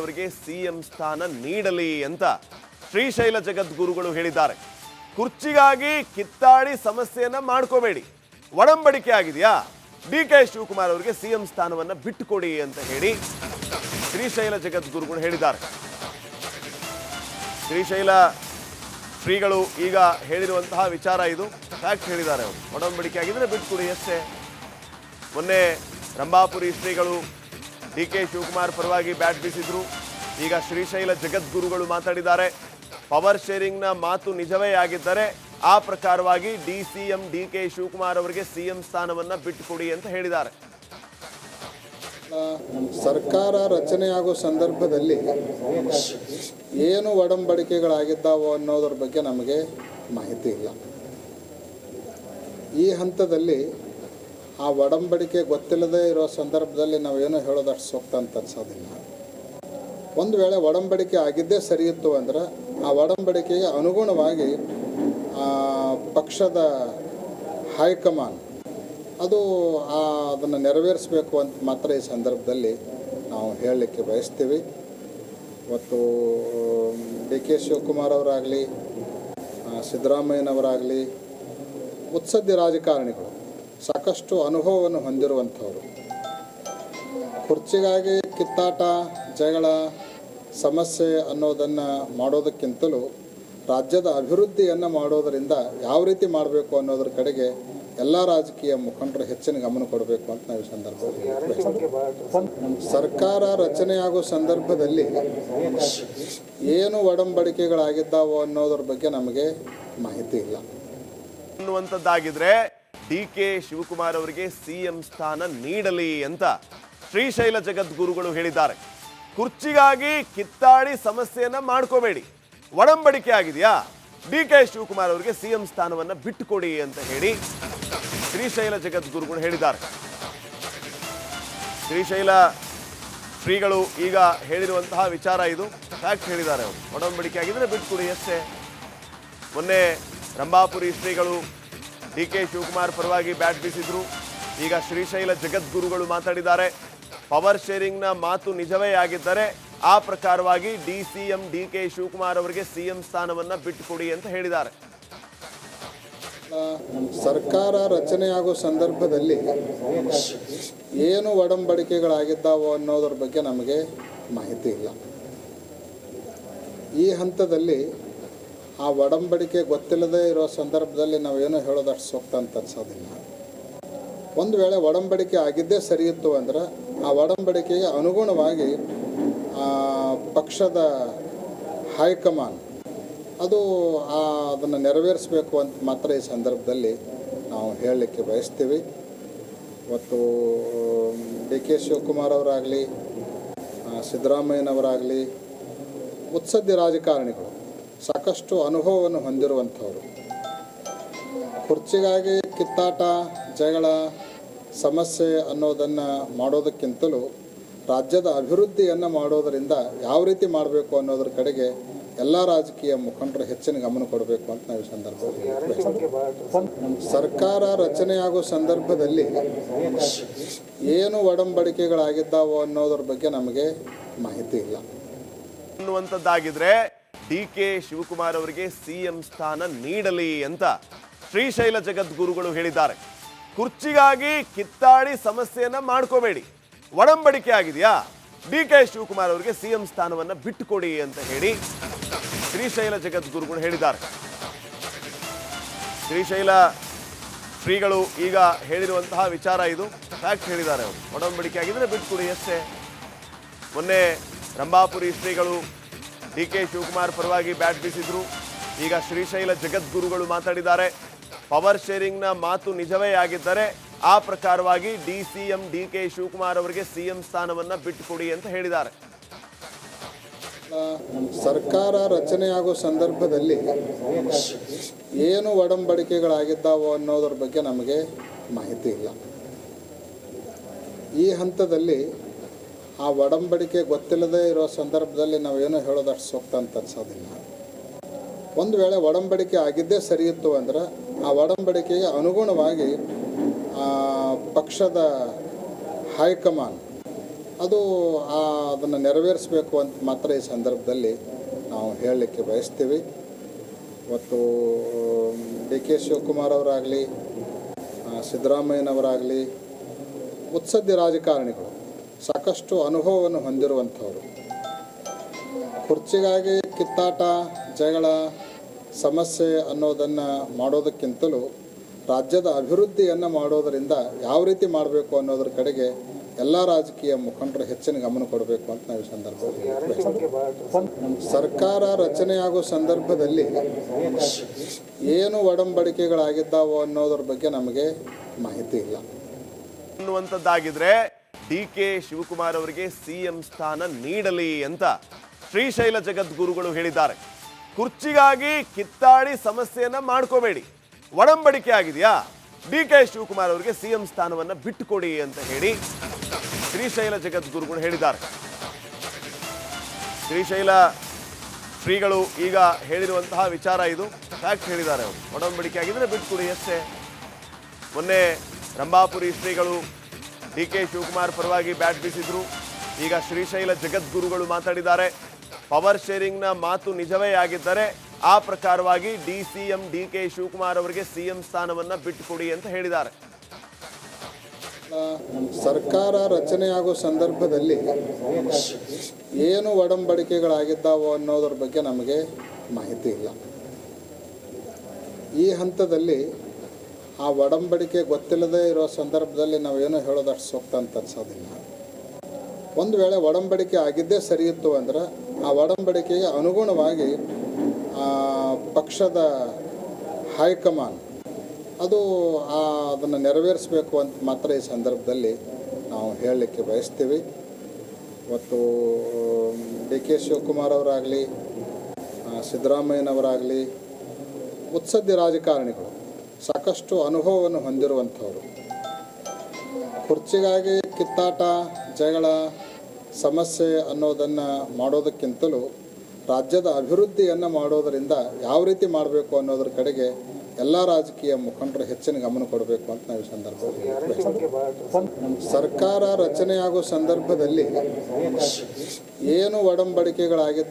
ಅವರಿಗೆ ಸಿಎಂ ಸ್ಥಾನ ನೀಡಲಿ ಅಂತ ಶ್ರೀಶೈಲ ಜಗದ್ಗುರುಗಳು ಹೇಳಿದ್ದಾರೆ. ಕುರ್ಚಿಗಾಗಿ ಕಿತ್ತಾಡಿ ಸಮಸ್ಯೆಯನ್ನ ಮಾಡ್ಕೋಬೇಡಿ, ಒಡಂಬಡಿಕೆ ಆಗಿದೆಯಾ, ಡಿಕೆ ಶಿವಕುಮಾರ್ ಅವರಿಗೆ ಸಿಎಂ ಸ್ಥಾನವನ್ನ ಬಿಟ್ಟುಕೊಡಿ ಅಂತ ಹೇಳಿ ಶ್ರೀಶೈಲ ಜಗದ್ಗುರುಗಳು ಹೇಳಿದ್ದಾರೆ. ಶ್ರೀಶೈಲ ಶ್ರೀಗಳು ಈಗ ಹೇಳಿರುವಂತಹ ವಿಚಾರ ಇದು, ಫ್ಯಾಕ್ಟ್ ಹೇಳಿದ್ದಾರೆ ಅವರು. ಒಡಂಬಡಿಕೆ ಆಗಿದ್ರೆ ಬಿಟ್ಟುಕೊಡಿ ಅಷ್ಟೇ. ಮೊನ್ನೆ ರಂಭಾಪುರಿ ಶ್ರೀಗಳು ಡಿಕೆ ಶಿವಕುಮಾರ್ ಪರವಾಗಿ ಬ್ಯಾಟ್ ಬೀಸಿದ್ರು. ಈಗ ಶ್ರೀಶೈಲ ಜಗದ್ಗುರುಗಳು ಮಾತಾಡಿದ್ದಾರೆ. ಪವರ್ ಶೇರಿಂಗ್ನ ಮಾತು ನಿಜವೇ ಆಗಿದ್ದರೆ ಆ ಪ್ರಕಾರವಾಗಿ ಸಿಎಂ ಡಿಕೆ ಶಿವಕುಮಾರ್ ಅವರಿಗೆ ಸಿಎಂ ಸ್ಥಾನವನ್ನ ಬಿಟ್ಟುಕೊಡಿ ಅಂತ ಹೇಳಿದ್ದಾರೆ. ಸರ್ಕಾರ ರಚನೆಯಾಗುವ ಸಂದರ್ಭದಲ್ಲಿ ಏನು ಒಡಂಬಡಿಕೆಗಳಾಗಿದ್ದಾವೋ ಅನ್ನೋದ್ರ ಬಗ್ಗೆ ನಮಗೆ ಮಾಹಿತಿ ಇಲ್ಲ. ಈ ಹಂತದಲ್ಲಿ ಆ ಒಡಂಬಡಿಕೆ ಗೊತ್ತಿಲ್ಲದೆ ಇರೋ ಸಂದರ್ಭದಲ್ಲಿ ನಾವೇನೋ ಹೇಳೋದಷ್ಟು ಸೂಕ್ತ ಅಂತ ಅನ್ಸೋದಿಲ್ಲ. ಒಂದು ವೇಳೆ ಒಡಂಬಡಿಕೆ ಆಗಿದ್ದೇ ಸರಿಯಿತ್ತು ಅಂದ್ರೆ ಆ ಒಡಂಬಡಿಕೆಗೆ ಅನುಗುಣವಾಗಿ ಪಕ್ಷದ ಹೈಕಮಾಂಡ್ ಅದನ್ನು ನೆರವೇರಿಸಬೇಕು ಅಂತ ಮಾತ್ರ ಈ ಸಂದರ್ಭದಲ್ಲಿ ನಾವು ಹೇಳಲಿಕ್ಕೆ ಬಯಸ್ತೀವಿ. ಇವತ್ತು ಡಿ ಕೆ ಶಿವಕುಮಾರ್ ಅವರಾಗಲಿ, ಸಿದ್ದರಾಮಯ್ಯನವರಾಗಲಿ ಮುತ್ಸದ್ದಿ ರಾಜಕಾರಣಿಗಳು, ಸಾಕಷ್ಟು ಅನುಭವವನ್ನು ಹೊಂದಿರುವಂಥವರು. ಕುರ್ಚಿಗಾಗಿ ಕಿತ್ತಾಟ, ಜಗಳ, ಸಮಸ್ಯೆ ಅನ್ನೋದನ್ನು ಮಾಡೋದಕ್ಕಿಂತಲೂ ರಾಜ್ಯದ ಅಭಿವೃದ್ಧಿಯನ್ನು ಮಾಡೋದರಿಂದ ಯಾವ ರೀತಿ ಮಾಡಬೇಕು ಅನ್ನೋದ್ರ ಕಡೆಗೆ ಎಲ್ಲ ರಾಜಕೀಯ ಮುಖಂಡರು ಹೆಚ್ಚಿನ ಗಮನ ಕೊಡಬೇಕು ಅಂತ ನಾವು ಈ ಸಂದರ್ಭದಲ್ಲಿ. ಸರ್ಕಾರ ರಚನೆಯಾಗುವ ಸಂದರ್ಭದಲ್ಲಿ ಏನು ಒಡಂಬಡಿಕೆಗಳಾಗಿದ್ದಾವೋ ಅನ್ನೋದ್ರ ಬಗ್ಗೆ ನಮಗೆ ಮಾಹಿತಿ ಇಲ್ಲ ಅನ್ನುವಂಥದ್ದಾಗಿದ್ರೆ ಡಿಕೆ ಶಿವಕುಮಾರ್ ಅವರಿಗೆ ಸಿಎಂ ಸ್ಥಾನ ನೀಡಲಿ ಅಂತ ಶ್ರೀಶೈಲ ಜಗದ್ಗುರುಗಳು ಹೇಳಿದ್ದಾರೆ. ಕುರ್ಚಿಗಾಗಿ ಕಿತ್ತಾಡಿ ಸಮಸ್ಯೆಯನ್ನ ಮಾಡ್ಕೋಬೇಡಿ, ಒಡಂಬಡಿಕೆ ಆಗಿದೆಯಾ, ಡಿಕೆ ಶಿವಕುಮಾರ್ ಅವರಿಗೆ ಸಿಎಂ ಸ್ಥಾನವನ್ನ ಬಿಟ್ಟುಕೊಡಿ ಅಂತ ಹೇಳಿ ಶ್ರೀಶೈಲ ಜಗದ್ಗುರುಗಳು ಹೇಳಿದ್ದಾರೆ. ಶ್ರೀಶೈಲ ಶ್ರೀಗಳು ಈಗ ಹೇಳಿರುವಂತಹ ವಿಚಾರ ಇದು, ಫ್ಯಾಕ್ಟ್ ಹೇಳಿದ್ದಾರೆ ಅವರು. ಒಡಂಬಡಿಕೆ ಆಗಿದ್ರೆ ಬಿಟ್ಟುಕೊಡಿ ಅಷ್ಟೇ. ಮೊನ್ನೆ ರಂಭಾಪುರಿ ಶ್ರೀಗಳು ಡಿಕೆ ಶಿವಕುಮಾರ್ ಪರವಾಗಿ ಬ್ಯಾಟ್ ಬೀಸಿದ್ರು. ಈಗ ಶ್ರೀಶೈಲ ಜಗದ್ಗುರುಗಳು ಮಾತಾಡಿದ್ದಾರೆ. ಪವರ್ ಶೇರಿಂಗ್ನ ಮಾತು ನಿಜವೇ ಆಗಿದ್ದರೆ ಆ ಪ್ರಕಾರವಾಗಿ ಸಿಎಂ ಡಿಕೆ ಶಿವಕುಮಾರ್ ಅವರಿಗೆ ಸಿಎಂ ಸ್ಥಾನವನ್ನ ಬಿಟ್ಟುಕೊಡಿ ಅಂತ ಹೇಳಿದ್ದಾರೆ. ಸರ್ಕಾರ ರಚನೆಯಾಗುವ ಸಂದರ್ಭದಲ್ಲಿ ಏನು ಒಡಂಬಡಿಕೆಗಳಾಗಿದ್ದಾವೋ ಅನ್ನೋದ್ರ ಬಗ್ಗೆ ನಮಗೆ ಮಾಹಿತಿ ಇಲ್ಲ. ಈ ಹಂತದಲ್ಲಿ ಆ ಒಡಂಬಡಿಕೆ ಗೊತ್ತಿಲ್ಲದೆ ಇರೋ ಸಂದರ್ಭದಲ್ಲಿ ನಾವೇನೋ ಹೇಳೋದಷ್ಟು ಸೂಕ್ತ ಅಂತ ಅನ್ಸೋದಿಲ್ಲ. ಒಂದು ವೇಳೆ ಒಡಂಬಡಿಕೆ ಆಗಿದ್ದೇ ಸರಿಯಿತ್ತು ಅಂದ್ರೆ ಆ ಒಡಂಬಡಿಕೆಗೆ ಅನುಗುಣವಾಗಿ ಪಕ್ಷದ ಹೈಕಮಾಂಡ್ ಅದನ್ನು ನೆರವೇರಿಸಬೇಕು ಅಂತ ಮಾತ್ರ ಈ ಸಂದರ್ಭದಲ್ಲಿ ನಾವು ಹೇಳಲಿಕ್ಕೆ ಬಯಸ್ತೀವಿ. ಇವತ್ತು ಡಿ ಕೆ ಶಿವಕುಮಾರ್ ಅವರಾಗಲಿ, ಸಿದ್ದರಾಮಯ್ಯನವರಾಗಲಿ ಮುತ್ಸದ್ದಿ ರಾಜಕಾರಣಿಗಳು, ಸಾಕಷ್ಟು ಅನುಭವವನ್ನು ಹೊಂದಿರುವಂಥವರು. ಕುರ್ಚಿಗಾಗಿ ಕಿತ್ತಾಟ, ಜಗಳ, ಸಮಸ್ಯೆ ಅನ್ನೋದನ್ನು ಮಾಡೋದಕ್ಕಿಂತಲೂ ರಾಜ್ಯದ ಅಭಿವೃದ್ಧಿಯನ್ನು ಮಾಡೋದರಿಂದ ಯಾವ ರೀತಿ ಮಾಡಬೇಕು ಅನ್ನೋದ್ರ ಕಡೆಗೆ ಎಲ್ಲ ರಾಜಕೀಯ ಮುಖಂಡರು ಹೆಚ್ಚಿನ ಗಮನ ಕೊಡಬೇಕು ಅಂತ ನಾವು ಈ ಸಂದರ್ಭದಲ್ಲಿ. ಸರ್ಕಾರ ರಚನೆಯಾಗುವ ಸಂದರ್ಭದಲ್ಲಿ ಏನು ಒಡಂಬಡಿಕೆಗಳಾಗಿದ್ದಾವೋ ಅನ್ನೋದ್ರ ಬಗ್ಗೆ ನಮಗೆ ಮಾಹಿತಿ ಇಲ್ಲ ಅನ್ನುವಂಥದ್ದಾಗಿದ್ರೆ ಡಿಕೆ ಶಿವಕುಮಾರ್ ಅವರಿಗೆ ಸಿಎಂ ಸ್ಥಾನ ನೀಡಲಿ ಅಂತ ಶ್ರೀಶೈಲ ಜಗದ್ಗುರುಗಳು ಹೇಳಿದ್ದಾರೆ. ಕುರ್ಚಿಗಾಗಿ ಕಿತ್ತಾಡಿ ಸಮಸ್ಯೆಯನ್ನ ಮಾಡ್ಕೋಬೇಡಿ, ಒಡಂಬಡಿಕೆ ಆಗಿದೆಯಾ, ಡಿಕೆ ಶಿವಕುಮಾರ್ ಅವರಿಗೆ ಸಿಎಂ ಸ್ಥಾನವನ್ನ ಬಿಟ್ಟುಕೊಡಿ ಅಂತ ಹೇಳಿ ಶ್ರೀಶೈಲ ಜಗದ್ಗುರುಗಳು ಹೇಳಿದ್ದಾರೆ. ಶ್ರೀಶೈಲ ಶ್ರೀಗಳು ಈಗ ಹೇಳಿರುವಂತಹ ವಿಚಾರ ಇದು, ಫ್ಯಾಕ್ಟ್ ಹೇಳಿದ್ದಾರೆ ಅವರು. ಒಡಂಬಡಿಕೆ ಆಗಿದ್ರೆ ಬಿಟ್ಟುಕೊಡಿ ಅಷ್ಟೇ. ಮೊನ್ನೆ ರಂಭಾಪುರಿ ಶ್ರೀಗಳು ಡಿಕೆ ಶಿವಕುಮಾರ್ ಪರವಾಗಿ ಬ್ಯಾಟ್ ಬೀಸಿದ್ರು. ಈಗ ಶ್ರೀಶೈಲ ಜಗದ್ಗುರುಗಳು ಮಾತಾಡಿದ್ದಾರೆ. ಪವರ್ ಶೇರಿಂಗ್ನ ಮಾತು ನಿಜವೇ ಆಗಿದ್ದರೆ ಆ ಪ್ರಕಾರವಾಗಿ ಸಿಎಂ ಡಿಕೆ ಶಿವಕುಮಾರ್ ಅವರಿಗೆ ಸಿಎಂ ಸ್ಥಾನವನ್ನ ಬಿಟ್ಟುಕೊಡಿ ಅಂತ ಹೇಳಿದ್ದಾರೆ. ಸರ್ಕಾರ ರಚನೆಯಾಗುವ ಸಂದರ್ಭದಲ್ಲಿ ಏನು ಒಡಂಬಡಿಕೆಗಳಾಗಿದ್ದಾವೋ ಅನ್ನೋದ್ರ ಬಗ್ಗೆ ನಮಗೆ ಮಾಹಿತಿ ಇಲ್ಲ. ಈ ಹಂತದಲ್ಲಿ ಆ ಒಡಂಬಡಿಕೆ ಗೊತ್ತಿಲ್ಲದೆ ಇರೋ ಸಂದರ್ಭದಲ್ಲಿ ನಾವೇನೋ ಹೇಳೋದಷ್ಟು ಸೂಕ್ತ ಅಂತ ಅನ್ಸೋದಿಲ್ಲ. ಒಂದು ವೇಳೆ ಒಡಂಬಡಿಕೆ ಆಗಿದ್ದೇ ಸರಿಯಿತ್ತು ಅಂದ್ರೆ ಆ ಒಡಂಬಡಿಕೆಗೆ ಅನುಗುಣವಾಗಿ ಪಕ್ಷದ ಹೈಕಮಾಂಡ್ ಅದು ಅದನ್ನು ನೆರವೇರಿಸಬೇಕು ಅಂತ ಮಾತ್ರ ಈ ಸಂದರ್ಭದಲ್ಲಿ ನಾವು ಹೇಳಲಿಕ್ಕೆ ಬಯಸ್ತೀವಿ. ಇವತ್ತು ಡಿ ಕೆ ಶಿವಕುಮಾರ್ ಅವರಾಗಲಿ, ಸಿದ್ದರಾಮಯ್ಯನವರಾಗಲಿ ಮುತ್ಸದ್ದಿ ರಾಜಕಾರಣಿಗಳು, ಸಾಕಷ್ಟು ಅನುಭವವನ್ನು ಹೊಂದಿರುವಂಥವರು. ಕುರ್ಚಿಗಾಗಿ ಕಿತ್ತಾಟ, ಜಗಳ, ಸಮಸ್ಯೆ ಅನ್ನೋದನ್ನು ಮಾಡೋದಕ್ಕಿಂತಲೂ ರಾಜ್ಯದ ಅಭಿವೃದ್ಧಿಯನ್ನು ಮಾಡೋದರಿಂದ ಯಾವ ರೀತಿ ಮಾಡಬೇಕು ಅನ್ನೋದ್ರ ಕಡೆಗೆ ಎಲ್ಲ ರಾಜಕೀಯ ಮುಖಂಡರು ಹೆಚ್ಚಿನ ಗಮನ ಕೊಡಬೇಕು ಅಂತ ನಾವು ಈ ಸಂದರ್ಭದಲ್ಲಿ. ಸರ್ಕಾರ ರಚನೆಯಾಗೋ ಸಂದರ್ಭದಲ್ಲಿ ಏನು ಒಡಂಬಡಿಕೆಗಳಾಗಿದ್ದಾವೋ ಅನ್ನೋದ್ರ ಬಗ್ಗೆ ನಮಗೆ ಮಾಹಿತಿ ಇಲ್ಲ ಅನ್ನುವಂಥದ್ದಾಗಿದ್ರೆ ಡಿ ಕೆ ಶಿವಕುಮಾರ್ ಅವರಿಗೆ ಸಿಎಂ ಸ್ಥಾನ ನೀಡಲಿ ಅಂತ ಶ್ರೀಶೈಲ ಜಗದ್ಗುರುಗಳು ಹೇಳಿದ್ದಾರೆ. ಕುರ್ಚಿಗಾಗಿ ಕಿತ್ತಾಡಿ ಸಮಸ್ಯೆಯನ್ನ ಮಾಡ್ಕೋಬೇಡಿ, ಒಡಂಬಡಿಕೆ ಆಗಿದೆಯಾ, ಡಿ ಕೆ ಶಿವಕುಮಾರ್ ಅವರಿಗೆ ಸಿಎಂ ಸ್ಥಾನವನ್ನ ಬಿಟ್ಟುಕೊಡಿ ಅಂತ ಹೇಳಿ ಶ್ರೀಶೈಲ ಜಗದ್ಗುರುಗಳು ಹೇಳಿದ್ದಾರೆ. ಶ್ರೀಶೈಲ ಶ್ರೀಗಳು ಈಗ ಹೇಳಿರುವಂತಹ ವಿಚಾರ ಇದು, ಫ್ಯಾಕ್ಟ್ ಹೇಳಿದ್ದಾರೆ ಅವರು. ಒಡಂಬಡಿಕೆ ಆಗಿದ್ರೆ ಬಿಟ್ಟುಕೊಡಿ ಅಷ್ಟೇ. ಮೊನ್ನೆ ರಂಭಾಪುರಿ ಶ್ರೀಗಳು ಡಿ ಕೆ ಶಿವಕುಮಾರ್ ಪರವಾಗಿ ಬ್ಯಾಟ್ ಬೀಸಿದ್ರು. ಈಗ ಶ್ರೀಶೈಲ ಜಗದ್ಗುರುಗಳು ಮಾತಾಡಿದ್ದಾರೆ. ಪವರ್ ಶೇರಿಂಗ್ನ ಮಾತು ನಿಜವೇ ಆಗಿದ್ದರೆ ಆ ಪ್ರಕಾರವಾಗಿ ಸಿಎಂ ಡಿ ಕೆ ಶಿವಕುಮಾರ್ ಅವರಿಗೆ ಸಿಎಂ ಸ್ಥಾನವನ್ನ ಬಿಟ್ಟುಕೊಡಿ ಅಂತ ಹೇಳಿದ್ದಾರೆ. ಸರ್ಕಾರ ರಚನೆಯಾಗೋ ಸಂದರ್ಭದಲ್ಲಿ ಏನು ಒಡಂಬಡಿಕೆಗಳಾಗಿದ್ದಾವೋ ಅನ್ನೋದ್ರ ಬಗ್ಗೆ ನಮಗೆ ಮಾಹಿತಿ ಇಲ್ಲ. ಈ ಹಂತದಲ್ಲಿ ಆ ಒಡಂಬಡಿಕೆ ಗೊತ್ತಿಲ್ಲದೆ ಇರೋ ಸಂದರ್ಭದಲ್ಲಿ ನಾವೇನೋ ಹೇಳೋದಷ್ಟು ಸೂಕ್ತ ಅಂತ ಅನ್ಸೋದಿಲ್ಲ. ಒಂದು ವೇಳೆ ಒಡಂಬಡಿಕೆ ಆಗಿದ್ದೇ ಸರಿ ಇತ್ತು ಅಂದ್ರೆ ಆ ಒಡಂಬಡಿಕೆಗೆ ಅನುಗುಣವಾಗಿ ಪಕ್ಷದ ಹೈಕಮಾಂಡ್ ಅದನ್ನು ನೆರವೇರಿಸಬೇಕು ಅಂತ ಮಾತ್ರ ಈ ಸಂದರ್ಭದಲ್ಲಿ ನಾವು ಹೇಳಲಿಕ್ಕೆ ಬಯಸ್ತೀವಿ. ಇವತ್ತು ಡಿ ಕೆ ಶಿವಕುಮಾರ್ ಅವರಾಗಲಿ, ಸಿದ್ದರಾಮಯ್ಯನವರಾಗಲಿ ಮುತ್ಸದ್ದಿ ರಾಜಕಾರಣಿಗಳು, ಸಾಕಷ್ಟು ಅನುಭವವನ್ನು ಹೊಂದಿರುವಂಥವರು. ಕುರ್ಚಿಗಾಗಿ ಕಿತ್ತಾಟ, ಜಗಳ, ಸಮಸ್ಯೆ ಅನ್ನೋದನ್ನು ಮಾಡೋದಕ್ಕಿಂತಲೂ ರಾಜ್ಯದ ಅಭಿವೃದ್ಧಿಯನ್ನು ಮಾಡೋದರಿಂದ ಯಾವ ರೀತಿ ಮಾಡಬೇಕು ಅನ್ನೋದ್ರ ಕಡೆಗೆ ಎಲ್ಲ ರಾಜಕೀಯ ಮುಖಂಡರು ಹೆಚ್ಚಿನ ಗಮನ ಕೊಡಬೇಕು ಅಂತ ನಾವು ಈ ಸಂದರ್ಭದಲ್ಲಿ. ಸರ್ಕಾರ ರಚನೆಯಾಗೋ ಸಂದರ್ಭದಲ್ಲಿ ಏನು ಒಡಂಬಡಿಕೆಗಳಾಗಿದ್ದ